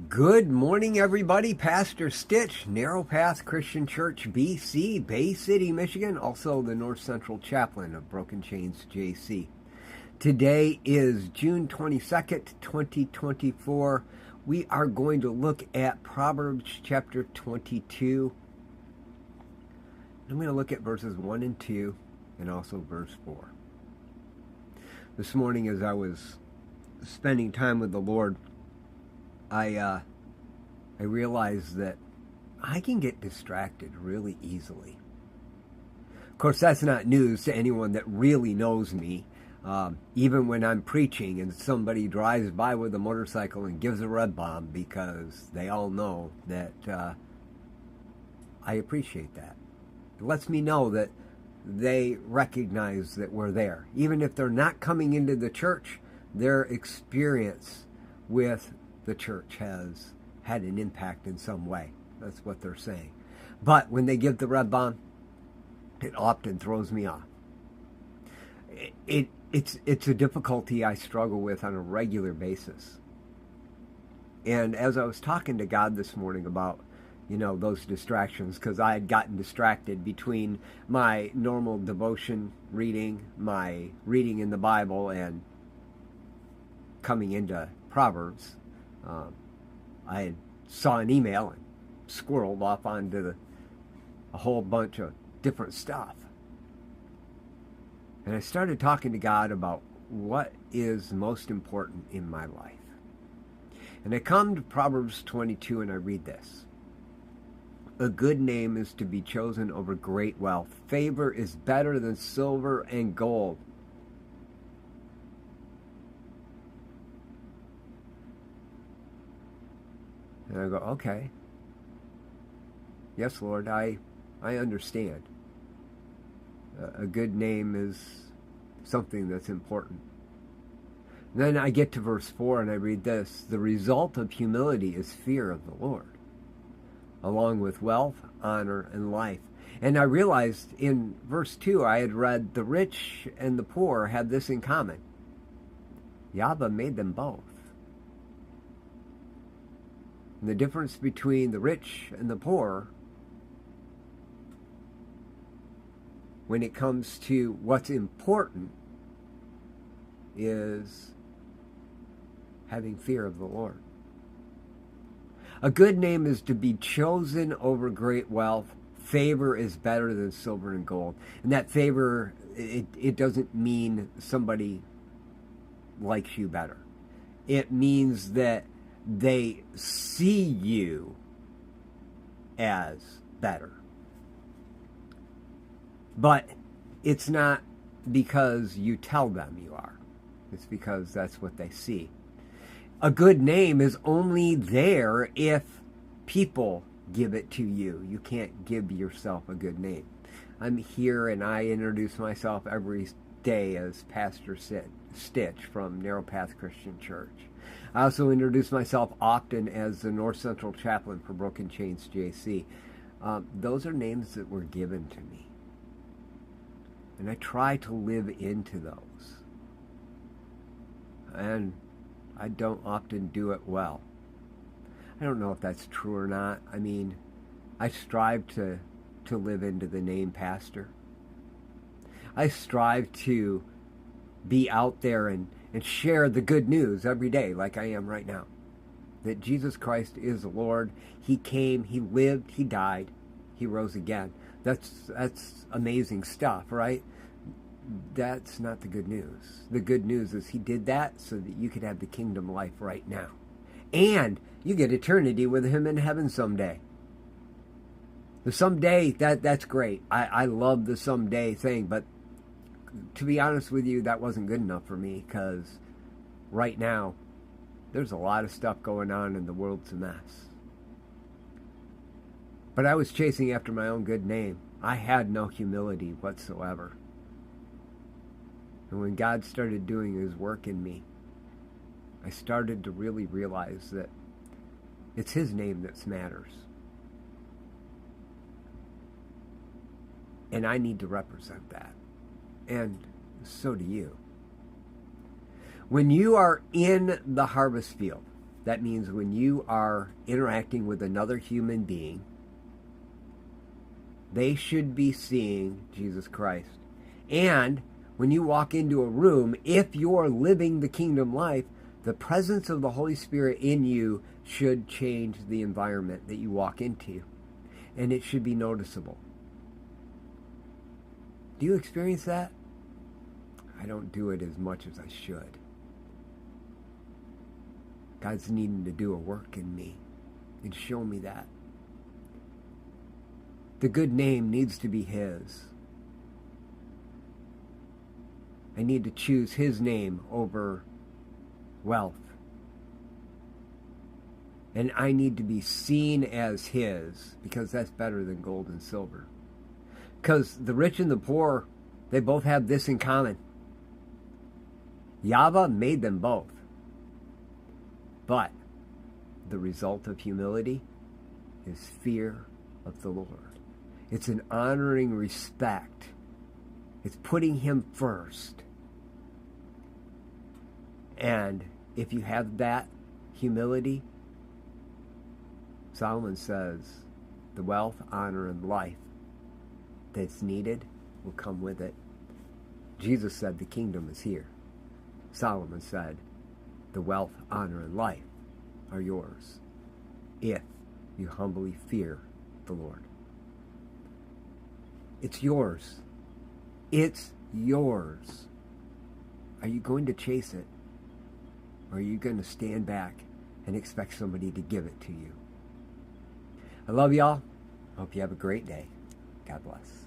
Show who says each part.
Speaker 1: Good morning, everybody. Pastor Stitch, Narrow Path Christian Church, BC, Bay City, Michigan, also the North Central Chaplain of Broken Chains, JC. Today is June 22nd, 2024. We are going to look at Proverbs chapter 22. I'm going to look at verses 1 and 2 and also verse 4. This morning, as I was spending time with the Lord, I realized that I can get distracted really easily. Of course, that's not news to anyone that really knows me. Even when I'm preaching and somebody drives by with a motorcycle and gives a red bomb, because they all know that I appreciate that. It lets me know that they recognize that we're there. Even if they're not coming into the church, their experience with the church has had an impact in some way. That's what they're saying. But when they give the red bomb, it often throws me off. It's a difficulty I struggle with on a regular basis. And as I was talking to God this morning about, those distractions, because I had gotten distracted between my normal devotion reading, my reading in the Bible, and coming into Proverbs. I saw an email and squirreled off onto a whole bunch of different stuff. And I started talking to God about what is most important in my life. And I come to Proverbs 22 and I read this. A good name is to be chosen over great wealth. Favor is better than silver and gold. And I go, okay. Yes, Lord, I understand. A good name is something that's important. And then I get to verse 4 and I read this. The result of humility is fear of the Lord, along with wealth, honor, and life. And I realized in verse 2 I had read the rich and the poor have this in common. Yahweh made them both. And the difference between the rich and the poor, when it comes to what's important, is having fear of the Lord. A good name is to be chosen over great wealth. Favor is better than silver and gold. And that favor, it doesn't mean somebody likes you better. It means that they see you as better. But it's not because you tell them you are. It's because that's what they see. A good name is only there if people give it to you. You can't give yourself a good name. I'm here and I introduce myself every day as Pastor Stitch from Narrow Path Christian Church. I also introduce myself often as the North Central Chaplain for Broken Chains, JC. Those are names that were given to me. And I try to live into those. And I don't often do it well. I don't know if that's true or not. I mean, I strive to live into the name pastor. I strive to be out there and share the good news every day like I am right now. That Jesus Christ is the Lord. He came, He lived, He died, He rose again. That's amazing stuff, right? That's not the good news. The good news is He did that so that you could have the kingdom life right now. And you get eternity with Him in heaven someday. The someday, that's great. I love the someday thing, but to be honest with you, that wasn't good enough for me, because right now, there's a lot of stuff going on and the world's a mess. But I was chasing after my own good name. I had no humility whatsoever. And when God started doing His work in me, I started to really realize that it's His name that matters. And I need to represent that. And so do you. When you are in the harvest field, That means when you are interacting with another human being, they should be seeing Jesus Christ. And when you walk into a room, if you're living the kingdom life, the presence of the Holy Spirit in you should change the environment that you walk into. And it should be noticeable. Do you experience that? I don't do it as much as I should. God's needing to do a work in me and show me that. The good name needs to be His. I need to choose His name over wealth. And I need to be seen as His, because that's better than gold and silver. Because the rich and the poor, they both have this in common. Yahweh made them both. But the result of humility is fear of the Lord. It's an honoring respect. It's putting Him first. And if you have that humility, Solomon says, the wealth, honor, and life that's needed will come with it. Jesus said the kingdom is here. Solomon said, the wealth, honor, and life are yours if you humbly fear the Lord. It's yours. It's yours. Are you going to chase it? Or are you going to stand back and expect somebody to give it to you? I love y'all. Hope you have a great day. God bless.